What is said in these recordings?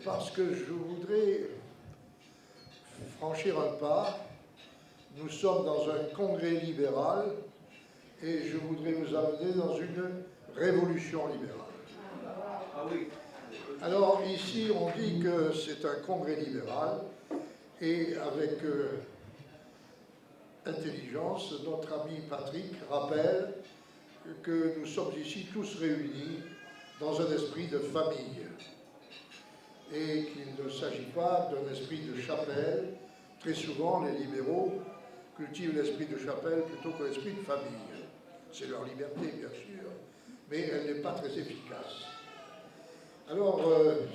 parce que je voudrais franchir un pas. Nous sommes dans un congrès libéral et je voudrais vous amener dans une révolution libérale. Ah oui. Alors ici, on dit que c'est un congrès libéral et avec intelligence, notre ami Patrick rappelle que nous sommes ici tous réunis dans un esprit de famille et qu'il ne s'agit pas d'un esprit de chapelle. Très souvent, les libéraux cultivent l'esprit de chapelle plutôt que l'esprit de famille. C'est leur liberté, bien sûr, mais elle n'est pas très efficace. Alors,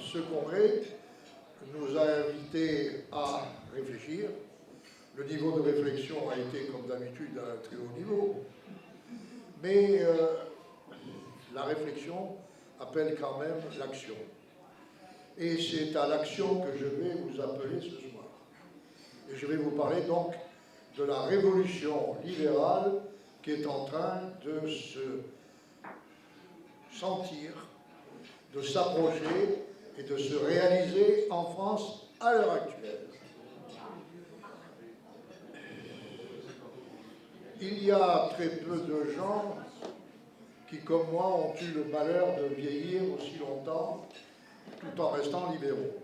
ce congrès nous a invités à réfléchir. Le niveau de réflexion a été, comme d'habitude, à un très haut niveau, mais la réflexion appelle quand même l'action. Et c'est à l'action que je vais vous appeler ce soir. Et je vais vous parler donc de la révolution libérale qui est en train de se sentir, de s'approcher et de se réaliser en France à l'heure actuelle. Il y a très peu de gens qui, comme moi, ont eu le malheur de vieillir aussi longtemps tout en restant libéraux.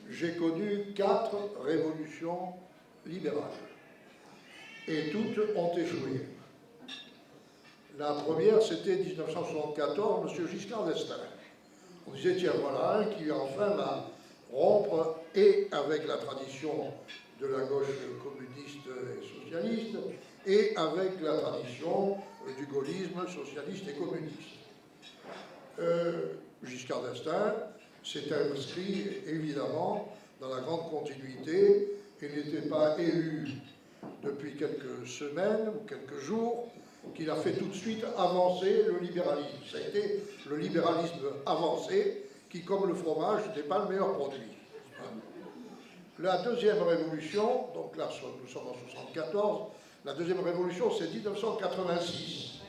J'ai connu 4 révolutions libérales et toutes ont échoué. La première, c'était 1974, M. Giscard d'Estaing. On disait, tiens, voilà un qui enfin va rompre et avec la tradition de la gauche communiste et socialiste et avec la tradition du gaullisme socialiste et communiste. Giscard d'Estaing s'est inscrit évidemment dans la grande continuité et n'était pas élu depuis quelques semaines ou quelques jours qu'il a fait tout de suite avancer le libéralisme. Ça a été le libéralisme avancé qui, comme le fromage, n'est pas le meilleur produit. La deuxième révolution, donc là nous sommes en 1974, la deuxième révolution c'est 1986.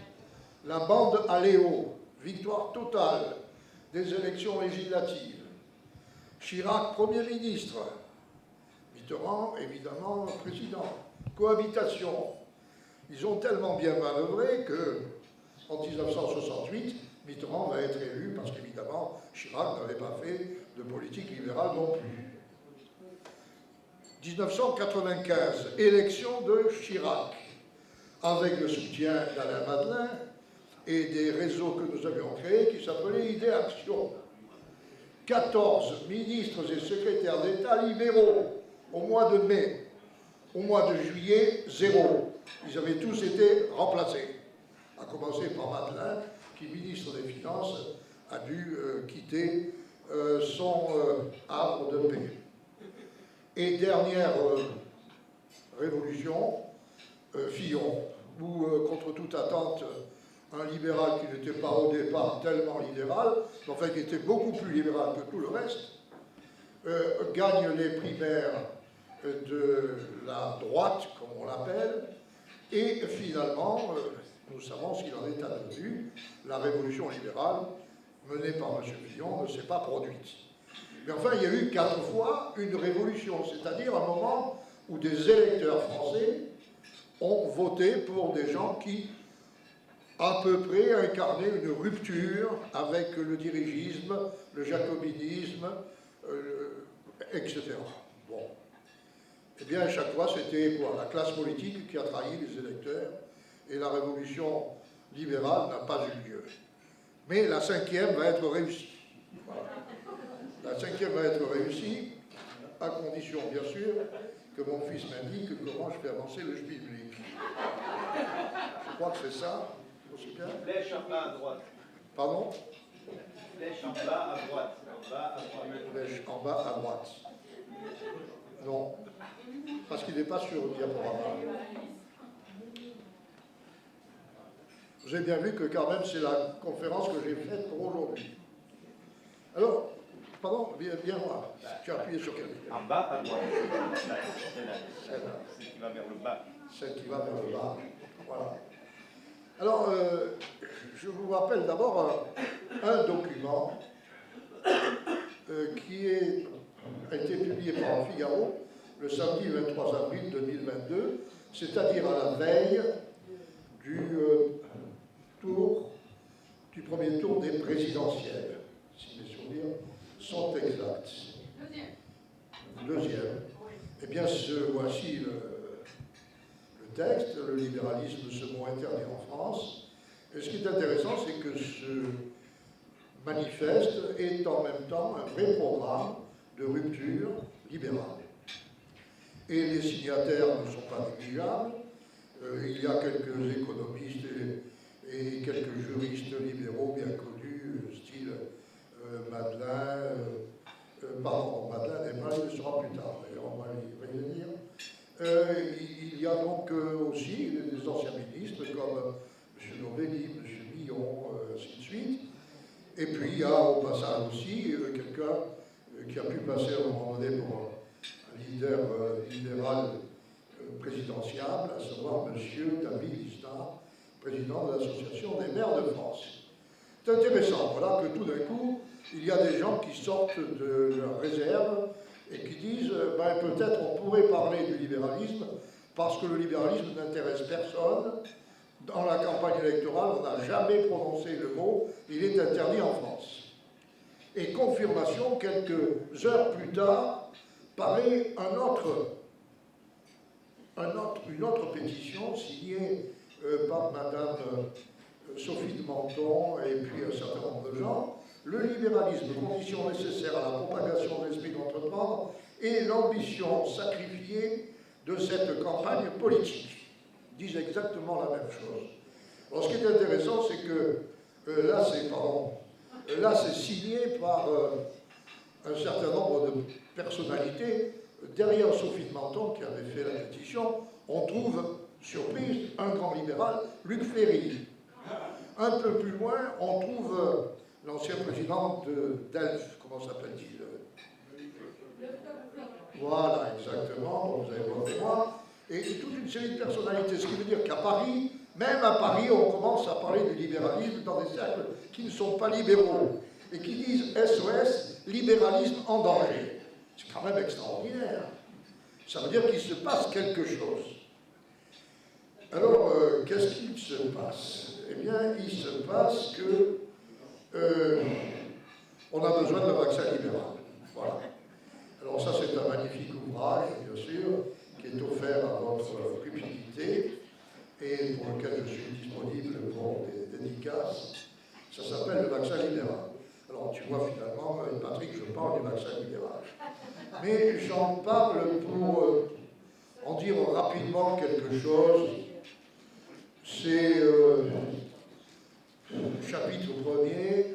La bande Aléo, victoire totale des élections législatives. Chirac, Premier ministre. Mitterrand, évidemment, président. Cohabitation. Ils ont tellement bien manœuvré qu'en 1968, Mitterrand va être élu parce qu'évidemment, Chirac n'avait pas fait de politique libérale non plus. 1995, élection de Chirac, avec le soutien d'Alain Madelin et des réseaux que nous avions créés qui s'appelaient Idée Action. 14 ministres et secrétaires d'État libéraux au mois de mai. Au mois de juillet, 0. Ils avaient tous été remplacés. À commencer par Madelin, qui, ministre des Finances, a dû quitter son havre de paix. Et dernière révolution, Fillon, où, contre toute attente, un libéral qui n'était pas au départ tellement libéral, mais enfin qui était beaucoup plus libéral que tout le reste, gagne les primaires de la droite, comme on l'appelle, et finalement, nous savons ce qu'il en est advenu, la révolution libérale menée par M. Fillon ne s'est pas produite. Mais enfin, il y a eu 4 fois une révolution, c'est-à-dire un moment où des électeurs français ont voté pour des gens qui, à peu près, incarnaient une rupture avec le dirigisme, le jacobinisme, etc. Bon. Eh bien, à chaque fois, c'était quoi? La classe politique qui a trahi les électeurs, et la révolution libérale n'a pas eu lieu. Mais la 5e va être réussie. Voilà. La 5e va être réussie, à condition, bien sûr, que mon fils m'indique comment je fais avancer le schmilblick. Je crois que c'est ça, aussi bien. Flèche en bas à droite. Pardon? Flèche en bas à droite. En bas à droite. Flèche en bas à droite. Non, parce qu'il n'est pas sur le diaporama. Vous avez bien vu que quand même c'est la conférence que j'ai faite pour aujourd'hui. Alors, pardon, bien voir. Tu as appuyé sur quel? En bas à droite. Celle qui va vers le bas. Celle qui va vers le bas. Voilà. Alors, je vous rappelle d'abord un document a été publié par le Figaro le samedi 23 avril 2022, c'est-à-dire à la veille du premier tour des présidentielles, si mes souvenirs sont exacts. Deuxième. Eh bien, voici le texte, le libéralisme, ce mot interdit en France. Et ce qui est intéressant, c'est que ce manifeste est en même temps un vrai programme de rupture libérale. Et les signataires ne sont pas négligeables. Il y a quelques économistes et quelques juristes libéraux bien connus, style Madeleine, Madeleine le sera plus tard, d'ailleurs, on va y revenir. Il y a donc aussi des anciens ministres comme M. Novelli, M. Millon, ainsi de suite. Et puis il y a au passage aussi quelqu'un qui a pu passer à un moment donné pour un leader libéral présidentiable, à savoir M. David Lisnard, président de l'Association des maires de France. C'est intéressant, voilà, que tout d'un coup, il y a des gens qui sortent de leur réserve et qui disent ben, peut-être on pourrait parler du libéralisme parce que le libéralisme n'intéresse personne. Dans la campagne électorale, on n'a jamais prononcé le mot, il est interdit en France. Et confirmation, quelques heures plus tard, paraît une autre pétition signée par Madame Sophie de Menton et puis un certain nombre de gens. Le libéralisme, condition nécessaire à la propagation de l'esprit d'entreprendre et l'ambition sacrifiée de cette campagne politique. Disent exactement la même chose. Alors, ce qui est intéressant, c'est que là, c'est signé par un certain nombre de personnalités. Derrière Sophie de Menton, qui avait fait la pétition, on trouve, surprise, un grand libéral, Luc Ferry. Un peu plus loin, on trouve l'ancien président d'Elf, comment s'appelle-t-il? Voilà, exactement, vous avez votre mémoire. Et toute une série de personnalités, ce qui veut dire qu'à Paris, même à Paris, on commence à parler du libéralisme dans des cercles qui ne sont pas libéraux et qui disent SOS, libéralisme en danger. C'est quand même extraordinaire. Ça veut dire qu'il se passe quelque chose. Alors, qu'est-ce qu'il se passe? Eh bien, il se passe que on a besoin d'un vaccin libéral. Voilà. Alors ça, c'est un magnifique ouvrage, bien sûr, qui est offert à votre publicité et pour lequel je suis disponible pour des dédicaces. Ça s'appelle le vaccin libéral. Alors tu vois finalement, Patrick, je parle du vaccin libéral. Mais j'en parle pour en dire rapidement quelque chose. C'est chapitre 1er,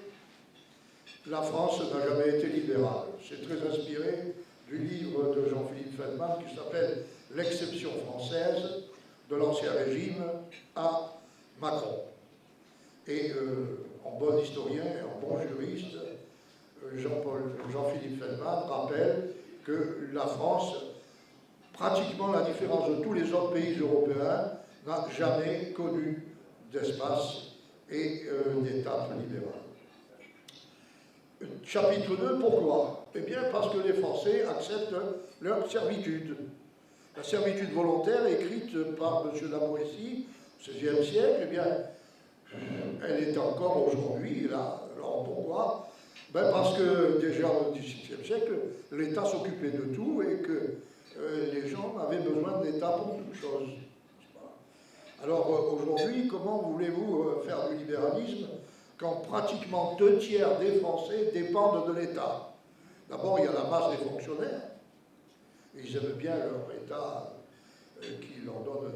la France n'a jamais été libérale. C'est très inspiré du livre de Jean-Philippe Feldman qui s'appelle L'exception française de l'Ancien Régime à Macron. Et en bon historien et en bon juriste, Jean-Philippe Feldman rappelle que la France, pratiquement à la différence de tous les autres pays européens, n'a jamais connu d'espace et d'étape libérale. Chapitre 2, pourquoi? Eh bien parce que les Français acceptent leur servitude. La servitude volontaire écrite par M. Lamoisy au XVIe siècle, eh bien, elle est encore aujourd'hui là. Alors pourquoi? Ben parce que déjà au XVIIe siècle, l'État s'occupait de tout et que les gens avaient besoin de l'État pour toute chose. Alors aujourd'hui, comment voulez-vous faire du libéralisme quand pratiquement 2/3 des Français dépendent de l'État? D'abord, il y a la masse des fonctionnaires. Ils aiment bien leur État qui leur donne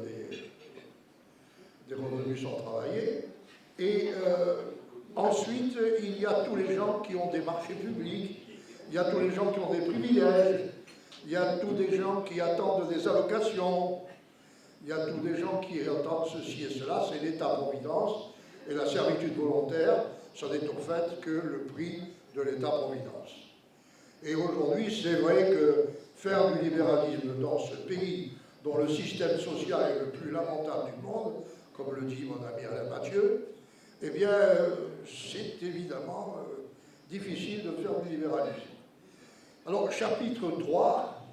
des revenus sans travailler. Et ensuite, il y a tous les gens qui ont des marchés publics, il y a tous les gens qui ont des privilèges, il y a tous des gens qui attendent des allocations, il y a tous des gens qui attendent ceci et cela, c'est l'État-providence. Et la servitude volontaire, ça n'est au fait que le prix de l'État-providence. Et aujourd'hui, c'est vrai que faire du libéralisme dans ce pays dont le système social est le plus lamentable du monde, comme le dit mon ami Alain Mathieu, eh bien, c'est évidemment difficile de faire du libéralisme. Alors, chapitre 3,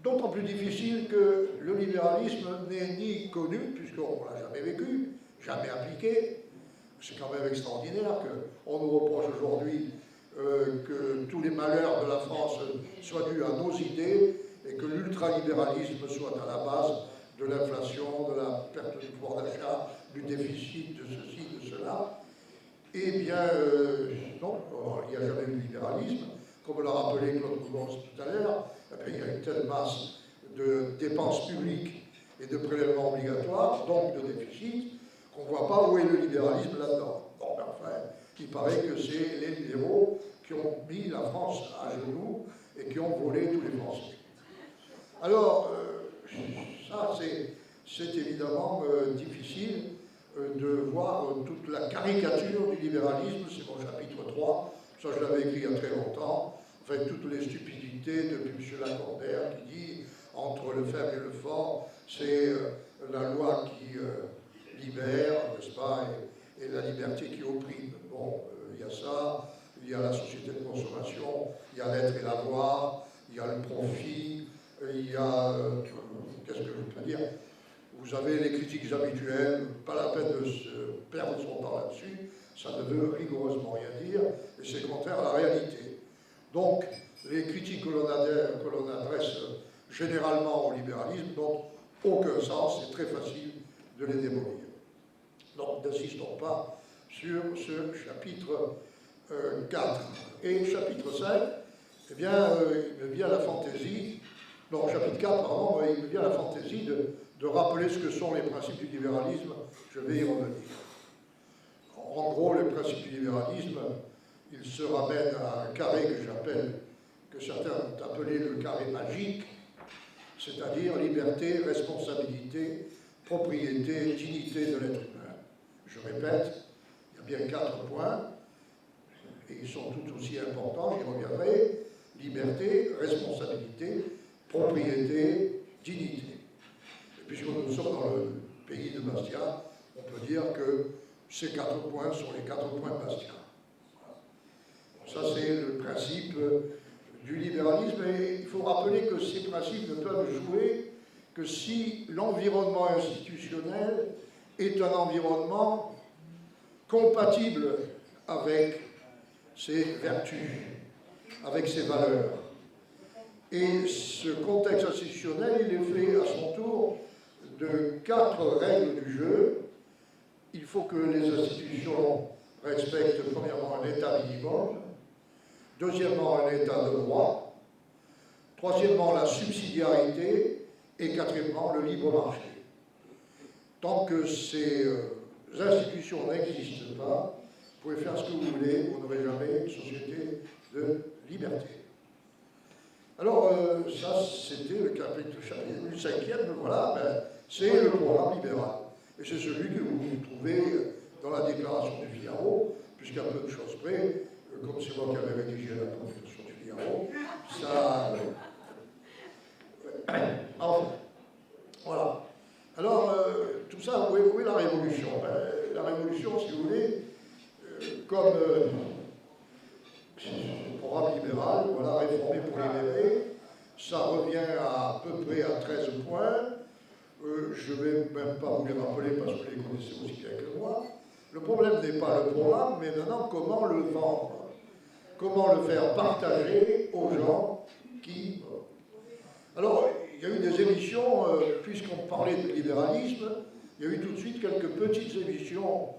d'autant plus difficile que le libéralisme n'est ni connu, puisqu'on ne l'a jamais vécu, jamais appliqué. C'est quand même extraordinaire qu'on nous reproche aujourd'hui que tous les malheurs de la France soient dus à nos idées et que l'ultralibéralisme soit à la base de l'inflation, de la perte du pouvoir d'achat, du déficit, de ceci, de cela. Eh bien, non, il n'y a jamais eu de libéralisme. Comme l'a rappelé Claude Coubons tout à l'heure, il y a une telle masse de dépenses publiques et de prélèvements obligatoires, donc de déficit, qu'on ne voit pas où est le libéralisme là-dedans. Bon, ben enfin, il paraît que c'est les libéraux qui ont mis la France à genoux et qui ont volé tous les Français. Alors, ça, c'est évidemment difficile de voir toute la caricature du libéralisme, c'est mon chapitre 3, ça je l'avais écrit il y a très longtemps, enfin toutes les stupidités depuis M. Lacordaire qui dit entre le faible et le fort, c'est la loi qui libère, n'est-ce pas, et la liberté qui opprime. Bon, il y a ça, il y a la société de consommation, il y a l'être et l'avoir, il y a le profit, il y a, qu'est-ce que je peux dire, vous avez les critiques habituelles, pas la peine de se perdre son temps là-dessus, ça ne veut rigoureusement rien dire, et c'est contraire à la réalité. Donc, les critiques que l'on adresse généralement au libéralisme n'ont aucun sens, c'est très facile de les démolir. Donc, n'insistons pas sur ce chapitre 4. Et chapitre 5, eh bien, il me vient la fantaisie, non, chapitre 4, pardon, il me vient la fantaisie de rappeler ce que sont les principes du libéralisme, je vais y revenir. En gros, les principes du libéralisme, ils se ramènent à un carré que certains ont appelé le carré magique, c'est-à-dire liberté, responsabilité, propriété, dignité de l'être humain. Je répète, il y a bien 4 points, et ils sont tout aussi importants, j'y reviendrai, liberté, responsabilité, propriété, dignité. Et puisque nous sommes dans le pays de Bastia, on peut dire que ces 4 points sont les 4 points de Bastia. Ça, c'est le principe du libéralisme, et il faut rappeler que ces principes ne peuvent jouer que si l'environnement institutionnel est un environnement compatible avec ses vertus, avec ses valeurs. Et ce contexte institutionnel, il est fait à son tour de 4 règles du jeu. Il faut que les institutions respectent premièrement un état minimum, deuxièmement un état de droit, troisièmement la subsidiarité et quatrièmement le libre marché. Tant que ces institutions n'existent pas, vous pouvez faire ce que vous voulez, vous n'aurez jamais une société de liberté. Alors, ça, c'était le chapitre 5e, voilà, ben, c'est le programme libéral. Et c'est celui que vous trouvez dans la déclaration du Figaro, puisqu'à peu de choses près, comme c'est moi qui avais rédigé la déclaration du Figaro, ça... Enfin, voilà. Alors, tout ça, où est la révolution? Ben, la révolution, si vous voulez, comme programme libéral, voilà, réformé pour libérer, ça revient à peu près à 13 points. Je ne vais même pas vous les rappeler parce que vous les connaissez aussi bien que moi. Le problème n'est pas le programme, mais maintenant comment le vendre, comment le faire partager aux gens qui... Alors, il y a eu des émissions, puisqu'on parlait de libéralisme, il y a eu tout de suite quelques petites émissions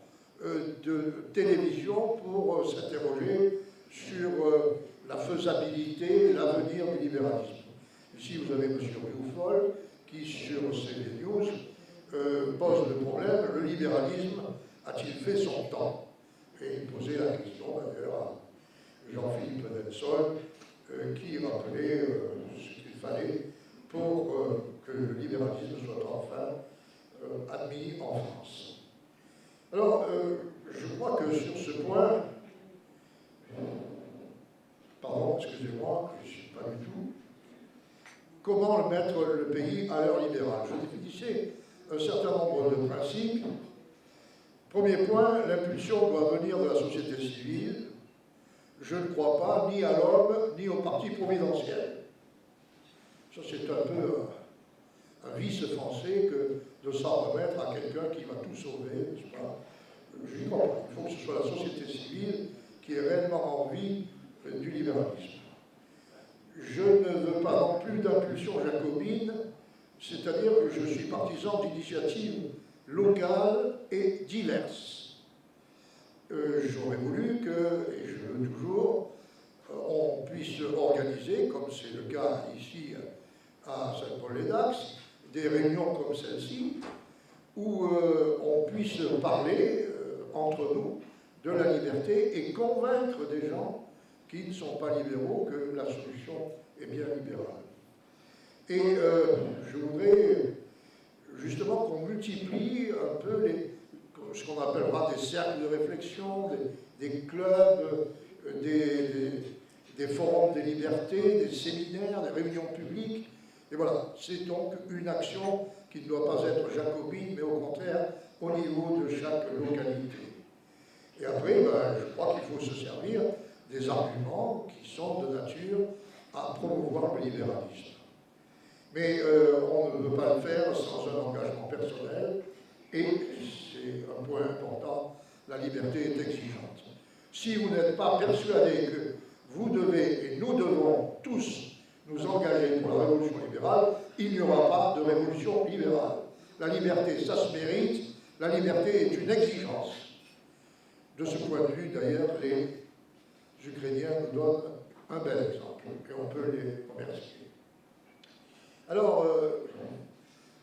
de télévision pour s'interroger sur la faisabilité et l'avenir du libéralisme. Ici, vous avez M. Rioufol qui, sur CNews, pose le problème, le libéralisme a-t-il fait son temps? Et il posait la question d'ailleurs à Jean-Philippe Denson, qui rappelait ce qu'il fallait pour que le libéralisme soit enfin admis en France. Alors, je crois que sur ce point, pardon, excusez-moi, je ne suis pas du tout, comment mettre le pays à l'heure libérale? Je définissais un certain nombre de principes. Premier point, l'impulsion doit venir de la société civile. je ne crois pas ni à l'homme, ni au parti providentiel. Ça, c'est un peu un vice français que de s'en remettre à quelqu'un qui va tout sauver, n'est-ce pas? Je n'y crois pas. Il faut que ce soit la société civile qui ait réellement envie du libéralisme. Je ne veux pas non plus d'impulsion jacobine, c'est-à-dire que je suis partisan d'initiatives locales et diverses. J'aurais voulu que, et je veux toujours, on puisse organiser, comme c'est le cas ici à Saint-Paul-les-Dax, des réunions comme celle-ci, où on puisse parler entre nous de la liberté et convaincre des gens qui ne sont pas libéraux que la solution est bien libérale. Et je voudrais justement qu'on multiplie un peu ce qu'on appellera des cercles de réflexion, des clubs, des forums des libertés, des séminaires, des réunions publiques. Et voilà, c'est donc une action qui ne doit pas être jacobine, mais au contraire au niveau de chaque localité. Et après, je crois qu'il faut se servir des arguments qui sont de nature à promouvoir le libéralisme. Mais on ne peut pas le faire sans un engagement personnel, et c'est un point important, la liberté est exigeante. Si vous n'êtes pas persuadé que vous devez, et nous devons tous nous engager pour la révolution libérale, il n'y aura pas de révolution libérale. La liberté, ça se mérite, la liberté est une exigence. De ce point de vue, d'ailleurs, les Ukrainiens nous donnent un bel exemple, et on peut les remercier. Alors,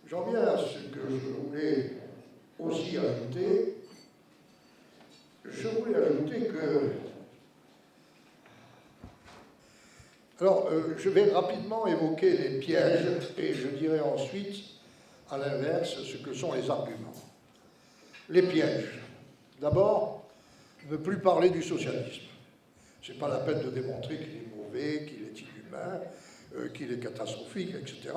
j'en viens à ce que je voulais aussi ajouter. Je voulais ajouter que... Alors, je vais rapidement évoquer les pièges, et je dirai ensuite, à l'inverse, ce que sont les arguments. Les pièges. D'abord, ne plus parler du socialisme. Ce n'est pas la peine de démontrer qu'il est mauvais, qu'il est inhumain, qu'il est catastrophique, etc.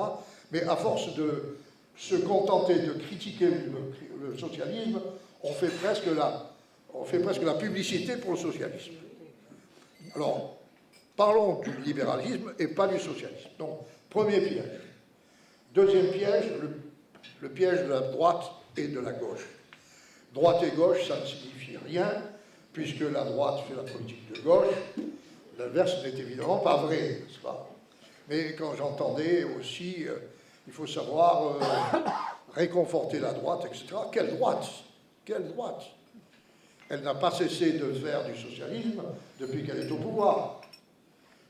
Mais à force de se contenter de critiquer le socialisme, on fait presque la publicité pour le socialisme. Alors, parlons du libéralisme et pas du socialisme. Donc, premier piège. Deuxième piège, le piège de la droite et de la gauche. Droite et gauche, ça ne signifie rien, puisque la droite fait la politique de gauche. L'inverse n'est évidemment pas vrai, n'est-ce pas? Mais quand j'entendais aussi, il faut savoir réconforter la droite, etc. Quelle droite? Quelle droite? Elle n'a pas cessé de faire du socialisme depuis qu'elle est au pouvoir.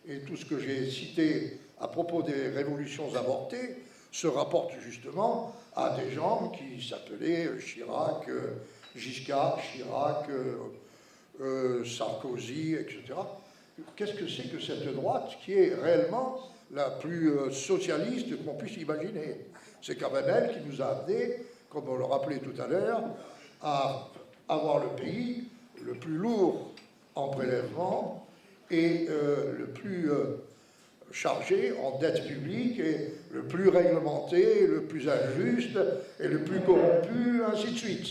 Et tout ce que j'ai cité à propos des révolutions avortées se rapporte justement à des gens qui s'appelaient Chirac, Giscard, Chirac, Sarkozy, etc. Qu'est-ce que c'est que cette droite qui est réellement la plus socialiste qu'on puisse imaginer? C'est quand même elle qui nous a amenés, comme on le rappelait tout à l'heure, à avoir le pays le plus lourd en prélèvement et le plus chargé en dette publique et le plus réglementé, le plus injuste et le plus corrompu, ainsi de suite.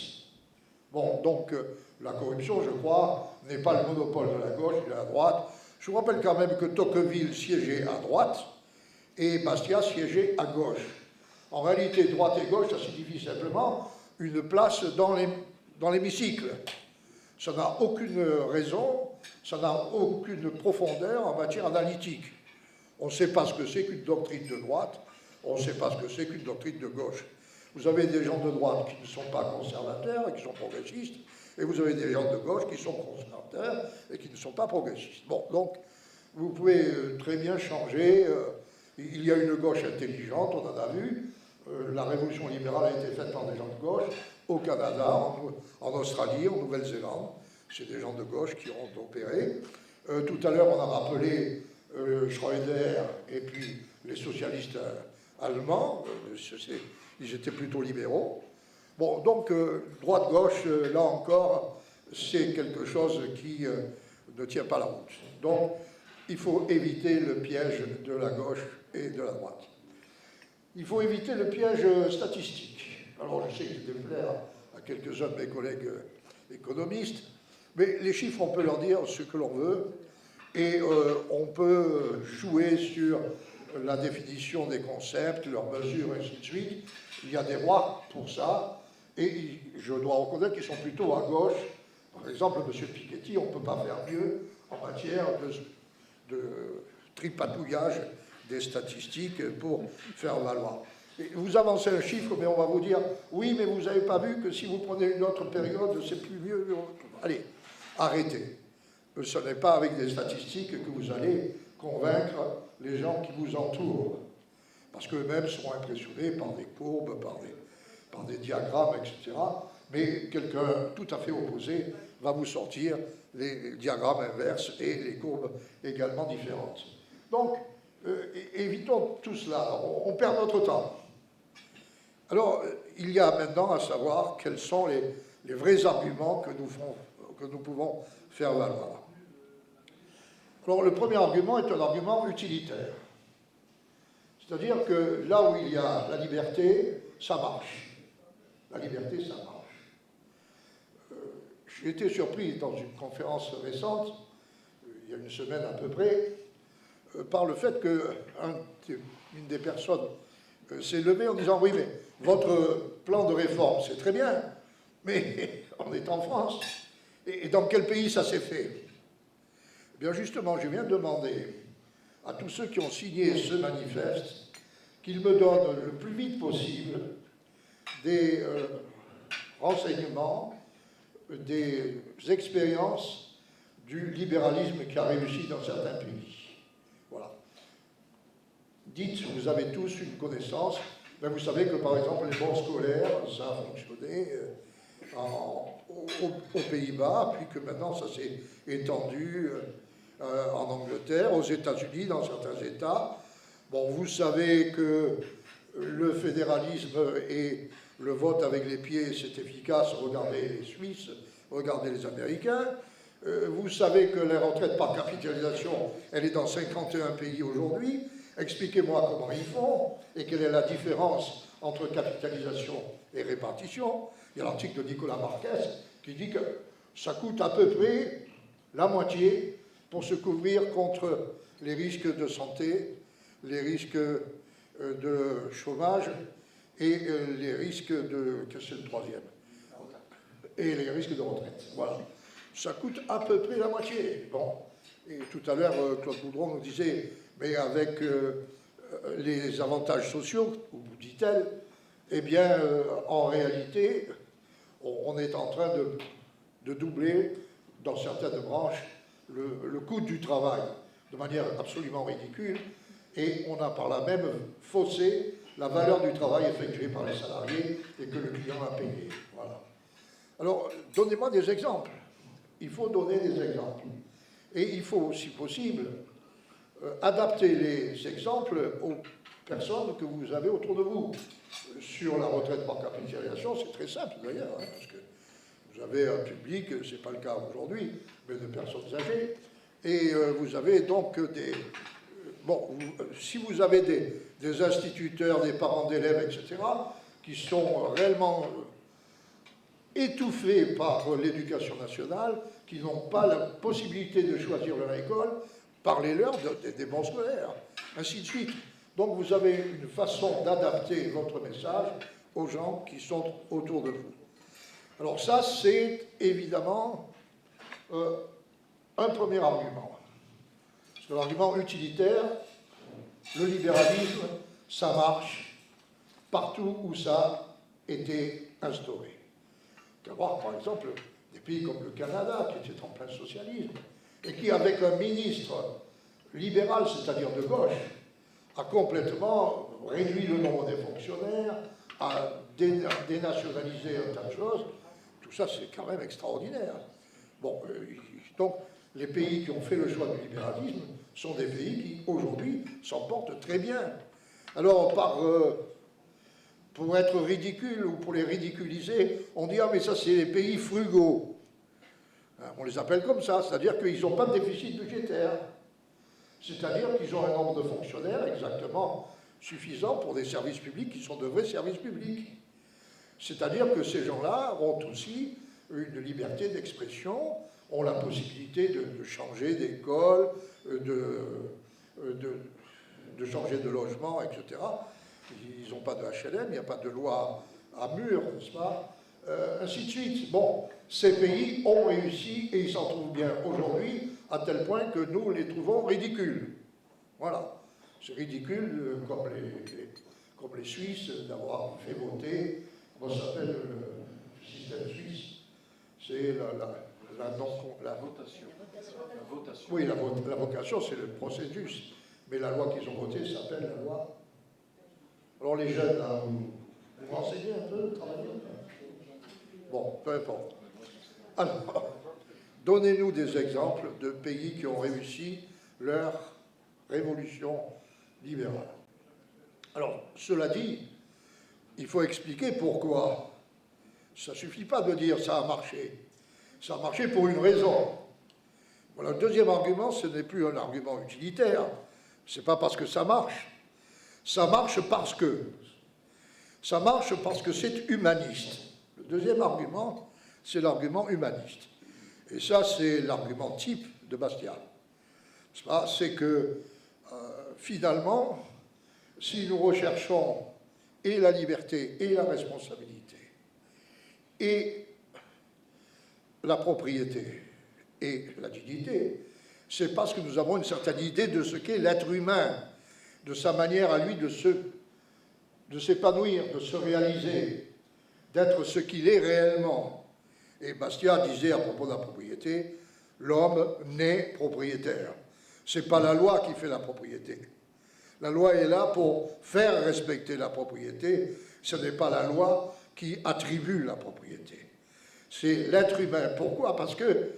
Bon, donc la corruption, je crois, n'est pas le monopole de la gauche et de la droite. Je vous rappelle quand même que Tocqueville siégeait à droite et Bastia siégeait à gauche. En réalité, droite et gauche, ça signifie simplement une place dans l'hémicycle. Ça n'a aucune raison, ça n'a aucune profondeur en matière analytique. On ne sait pas ce que c'est qu'une doctrine de droite, on ne sait pas ce que c'est qu'une doctrine de gauche. Vous avez des gens de droite qui ne sont pas conservateurs et qui sont progressistes, et vous avez des gens de gauche qui sont conservateurs et qui ne sont pas progressistes. Bon, donc, vous pouvez très bien changer. Il y a une gauche intelligente, on en a vu. La révolution libérale a été faite par des gens de gauche au Canada, en Australie, en Nouvelle-Zélande. C'est des gens de gauche qui ont opéré. Tout à l'heure, on a rappelé Schröder et puis les socialistes allemands. Ils étaient plutôt libéraux. Bon, donc, droite-gauche, là encore, c'est quelque chose qui ne tient pas la route. Donc, il faut éviter le piège de la gauche et de la droite. Il faut éviter le piège statistique. Alors, je sais que je déplaire à quelques-uns de mes collègues économistes, mais les chiffres, on peut leur dire ce que l'on veut. Et on peut jouer sur la définition des concepts, leurs mesures, et ainsi de suite. Il y a des rois pour ça, et je dois reconnaître qu'ils sont plutôt à gauche. Par exemple, M. Piketty, on ne peut pas faire mieux en matière de tripatouillage des statistiques pour faire valoir. Et vous avancez un chiffre, mais on va vous dire, oui, mais vous n'avez pas vu que si vous prenez une autre période, c'est plus mieux. Allez, arrêtez. Ce n'est pas avec des statistiques que vous allez convaincre les gens qui vous entourent, parce qu'eux-mêmes sont impressionnés par des courbes, par des diagrammes, etc. Mais quelqu'un tout à fait opposé va vous sortir les diagrammes inverses et les courbes également différentes. Donc, évitons tout cela, on perd notre temps. Alors, il y a maintenant à savoir quels sont les vrais arguments que nous pouvons faire valoir. Alors, le premier argument est un argument utilitaire. C'est-à-dire que là où il y a la liberté, ça marche. La liberté, ça marche. J'ai été surpris dans une conférence récente, il y a une semaine à peu près, par le fait qu'une des personnes s'est levée en disant « Oui, mais votre plan de réforme, c'est très bien, mais on est en France. Et dans quel pays ça s'est fait ?» Eh bien justement, je viens de demander à tous ceux qui ont signé ce manifeste qu'ils me donnent le plus vite possible des renseignements, des expériences du libéralisme qui a réussi dans certains pays. Voilà. Dites, vous avez tous une connaissance, ben vous savez que par exemple les bourses scolaires, ça a fonctionné aux Pays-Bas, puis que maintenant ça s'est étendu en Angleterre, aux États-Unis, dans certains États. Bon, vous savez que le fédéralisme et le vote avec les pieds, c'est efficace. Regardez les Suisses, regardez les Américains. Vous savez que la retraite par capitalisation, elle est dans 51 pays aujourd'hui. Expliquez-moi comment ils font et quelle est la différence entre capitalisation et répartition. Il y a l'article de Nicolas Marquez qui dit que ça coûte à peu près la moitié pour se couvrir contre les risques de santé, les risques de chômage et les risques de... Qu'est-ce que c'est le troisième? Et les risques de retraite. Voilà. Ça coûte à peu près la moitié. Bon. Et tout à l'heure, Claude Boudron nous disait, mais avec les avantages sociaux, dit-elle, eh bien, en réalité, on est en train de doubler, dans certaines branches, le coût du travail, de manière absolument ridicule, et on a par là même faussé la valeur du travail effectué par les salariés et que le client a payé. Voilà. Alors, donnez-moi des exemples. Il faut donner des exemples. Et il faut, si possible, adapter les exemples aux personnes que vous avez autour de vous. Sur la retraite par capitalisation, c'est très simple d'ailleurs, hein, parce que vous avez un public, ce n'est pas le cas aujourd'hui, mais de personnes âgées, et vous avez donc des... Bon, si vous avez des instituteurs, des parents d'élèves, etc., qui sont réellement étouffés par l'éducation nationale, qui n'ont pas la possibilité de choisir leur école, parlez-leur des bons scolaires, ainsi de suite. Donc vous avez une façon d'adapter votre message aux gens qui sont autour de vous. Alors ça, c'est évidemment un premier argument. C'est l'argument utilitaire. Le libéralisme, ça marche partout où ça a été instauré. D'avoir, par exemple, des pays comme le Canada, qui était en plein socialisme, et qui, avec un ministre libéral, c'est-à-dire de gauche, a complètement réduit le nombre des fonctionnaires, a dénationalisé un tas de choses. Tout ça, c'est quand même extraordinaire. Bon, donc, les pays qui ont fait le choix du libéralisme sont des pays qui, aujourd'hui, s'en portent très bien. Alors, pour être ridicule ou pour les ridiculiser, on dit « Ah, mais ça, c'est les pays frugaux ». On les appelle comme ça, c'est-à-dire qu'ils n'ont pas de déficit budgétaire. C'est-à-dire qu'ils ont un nombre de fonctionnaires exactement suffisant pour des services publics qui sont de vrais services publics. C'est-à-dire que ces gens-là ont aussi une liberté d'expression, ont la possibilité de changer d'école, de changer de logement, etc. Ils n'ont pas de HLM, il n'y a pas de loi à mur, n'est-ce pas, ainsi de suite. Bon, ces pays ont réussi et ils s'en trouvent bien aujourd'hui, à tel point que nous les trouvons ridicules. Voilà. C'est ridicule, comme les Suisses, d'avoir fait voter, comment s'appelle le système suisse, c'est la votation. La votation. Oui, la vocation, c'est le processus. Mais la loi qu'ils ont votée s'appelle la loi. Alors les jeunes, là, vous renseignez un peu, travaillez. Bon, peu importe. Alors, donnez-nous des exemples de pays qui ont réussi leur révolution libérale. Alors, cela dit, il faut expliquer pourquoi. Ça ne suffit pas de dire ça a marché. Ça a marché pour une raison. Voilà, le deuxième argument, ce n'est plus un argument utilitaire. Ce n'est pas parce que ça marche. Ça marche parce que. Ça marche parce que c'est humaniste. Le deuxième argument, c'est l'argument humaniste. Et ça, c'est l'argument type de Bastiat. C'est que, finalement, si nous recherchons et la liberté et la responsabilité, et la propriété et la dignité, c'est parce que nous avons une certaine idée de ce qu'est l'être humain, de sa manière à lui de s'épanouir, de se réaliser, d'être ce qu'il est réellement. Et Bastiat disait à propos de la propriété, l'homme naît propriétaire. Ce n'est pas la loi qui fait la propriété. La loi est là pour faire respecter la propriété, ce n'est pas la loi qui attribue la propriété. C'est l'être humain. Pourquoi? Parce que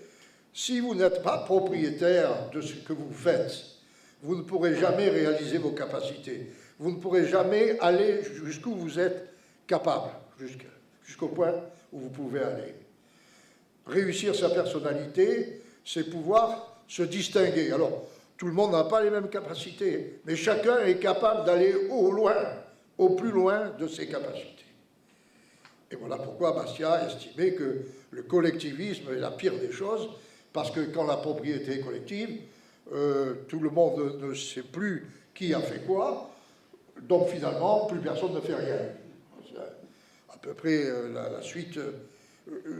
si vous n'êtes pas propriétaire de ce que vous faites, vous ne pourrez jamais réaliser vos capacités. Vous ne pourrez jamais aller jusqu'où vous êtes capable, jusqu'au point où vous pouvez aller. Réussir sa personnalité, c'est pouvoir se distinguer. Alors, tout le monde n'a pas les mêmes capacités, mais chacun est capable d'aller au plus loin de ses capacités. Et voilà pourquoi Bastiat estimait que le collectivisme est la pire des choses, parce que quand la propriété est collective, tout le monde ne sait plus qui a fait quoi, donc finalement, plus personne ne fait rien. C'est à peu près la suite.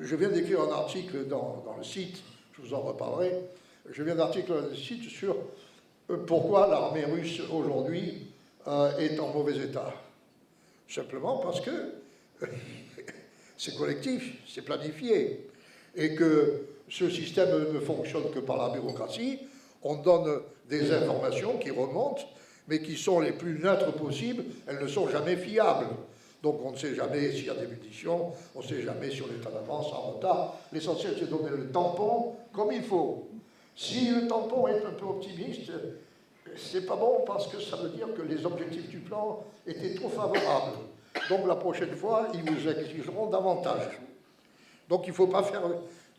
Je viens d'écrire un article dans le site, je vous en reparlerai, je viens d'article dans le site sur pourquoi l'armée russe aujourd'hui est en mauvais état. Simplement parce que c'est collectif, c'est planifié, et que ce système ne fonctionne que par la bureaucratie. On donne des informations qui remontent, mais qui sont les plus neutres possibles, elles ne sont jamais fiables. Donc on ne sait jamais s'il y a des munitions, on ne sait jamais si on est en avance, en retard. L'essentiel, c'est de donner le tampon comme il faut. Si le tampon est un peu optimiste, c'est pas bon parce que ça veut dire que les objectifs du plan étaient trop favorables. Donc la prochaine fois, ils vous exigeront davantage. Donc il ne faut pas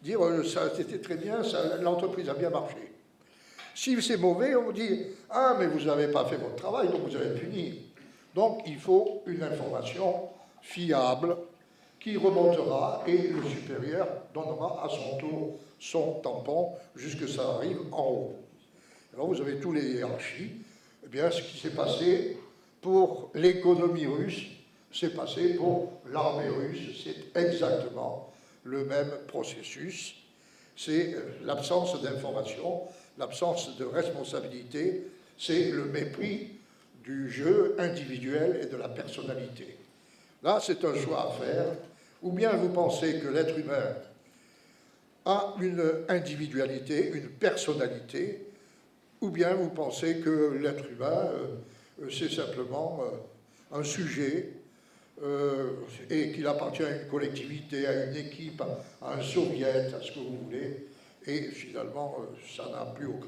dire ça c'était très bien, l'entreprise a bien marché. Si c'est mauvais, on vous dit « Ah, mais vous n'avez pas fait votre travail, donc vous allez être puni. » Donc il faut une information fiable qui remontera et le supérieur donnera à son tour son tampon jusque ça arrive en haut. Alors vous avez tous les hiérarchies. Eh bien, ce qui s'est passé pour l'économie russe, s'est passé pour l'armée russe. C'est exactement le même processus. C'est l'absence d'information, l'absence de responsabilité, c'est le mépris du jeu individuel et de la personnalité. Là, c'est un choix à faire. Ou bien vous pensez que l'être humain a une individualité, une personnalité, ou bien vous pensez que l'être humain, c'est simplement un sujet et qu'il appartient à une collectivité, à une équipe, à un soviet, à ce que vous voulez, et finalement, ça n'a plus aucun.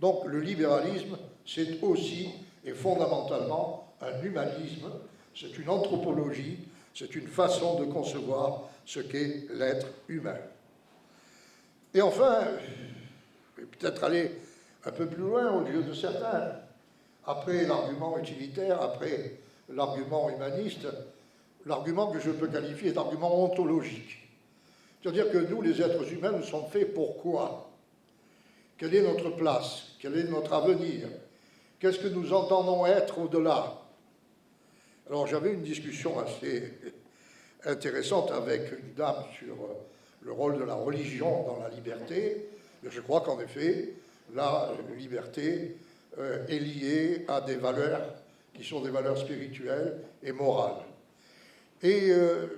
Donc le libéralisme, c'est aussi et fondamentalement un humanisme, c'est une anthropologie, c'est une façon de concevoir ce qu'est l'être humain. Et enfin, peut-être aller un peu plus loin au lieu de certains, après l'argument utilitaire, après l'argument humaniste, l'argument que je peux qualifier d'argument ontologique. C'est-à-dire que nous, les êtres humains, nous sommes faits pour quoi? Quelle est notre place? Quel est notre avenir? Qu'est-ce que nous entendons être au-delà? Alors j'avais une discussion assez intéressante avec une dame sur le rôle de la religion dans la liberté. Et je crois qu'en effet, la liberté est liée à des valeurs qui sont des valeurs spirituelles et morales. Et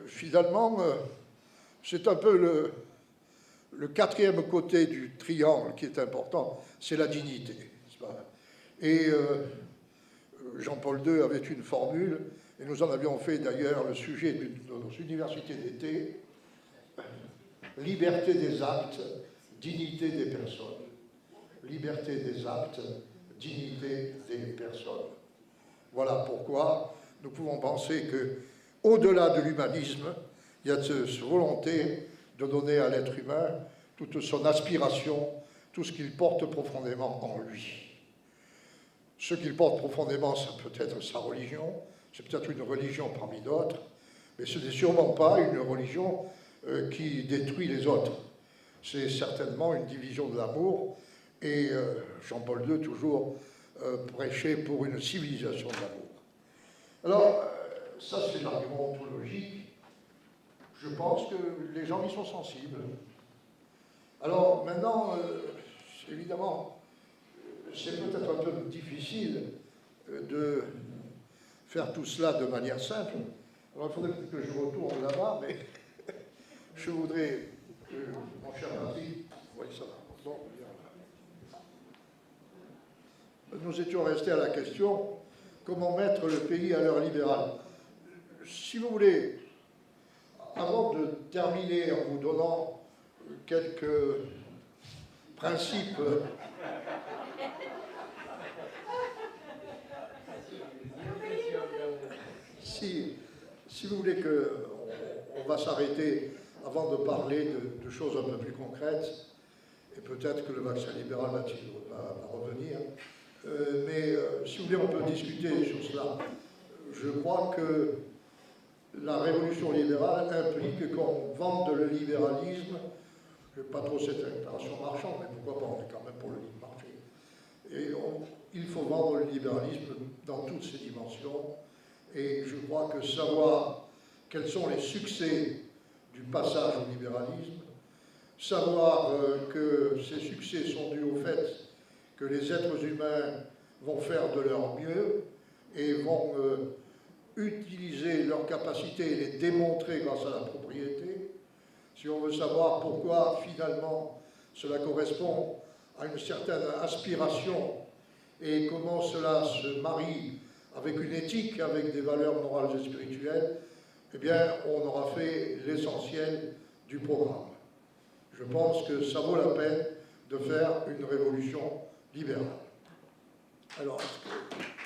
finalement, c'est un peu le quatrième côté du triangle qui est important, c'est la dignité. Et Jean-Paul II avait une formule, et nous en avions fait d'ailleurs le sujet de nos universités d'été, liberté des actes, dignité des personnes. Liberté des actes, dignité des personnes. Voilà pourquoi nous pouvons penser qu'au-delà de l'humanisme, il y a cette volonté de donner à l'être humain toute son aspiration, tout ce qu'il porte profondément en lui. Ce qu'il porte profondément, ça peut être sa religion, c'est peut-être une religion parmi d'autres, mais ce n'est sûrement pas une religion qui détruit les autres. C'est certainement une division de l'amour, et Jean-Paul II toujours prêchait pour une civilisation de l'amour. Alors, ça c'est l'argument ontologique. Je pense que les gens y sont sensibles. Alors maintenant, évidemment, c'est peut-être un peu difficile de faire tout cela de manière simple. Alors il faudrait que je retourne là-bas, mais je voudrais que mon cher Patrick, oui, ça va. Bon, nous étions restés à la question comment mettre le pays à l'heure libérale. Si vous voulez, avant de terminer en vous donnant quelques principes si vous voulez qu'on va s'arrêter avant de parler de choses un peu plus concrètes, et peut-être que le vaccin libéral va revenir, mais si vous voulez, on peut discuter sur cela. Je crois que la révolution libérale implique qu'on vende le libéralisme. Je n'ai pas trop cette opération marchande, mais pourquoi pas, on est quand même pour le libre marché. Et il faut vendre le libéralisme dans toutes ses dimensions. Et je crois que savoir quels sont les succès du passage au libéralisme, savoir que ces succès sont dus au fait que les êtres humains vont faire de leur mieux et vont utiliser leurs capacités et les démontrer grâce à la propriété. Si on veut savoir pourquoi finalement cela correspond à une certaine aspiration et comment cela se marie avec une éthique, avec des valeurs morales et spirituelles, eh bien, on aura fait l'essentiel du programme. Je pense que ça vaut la peine de faire une révolution libérale. Alors, est-ce que...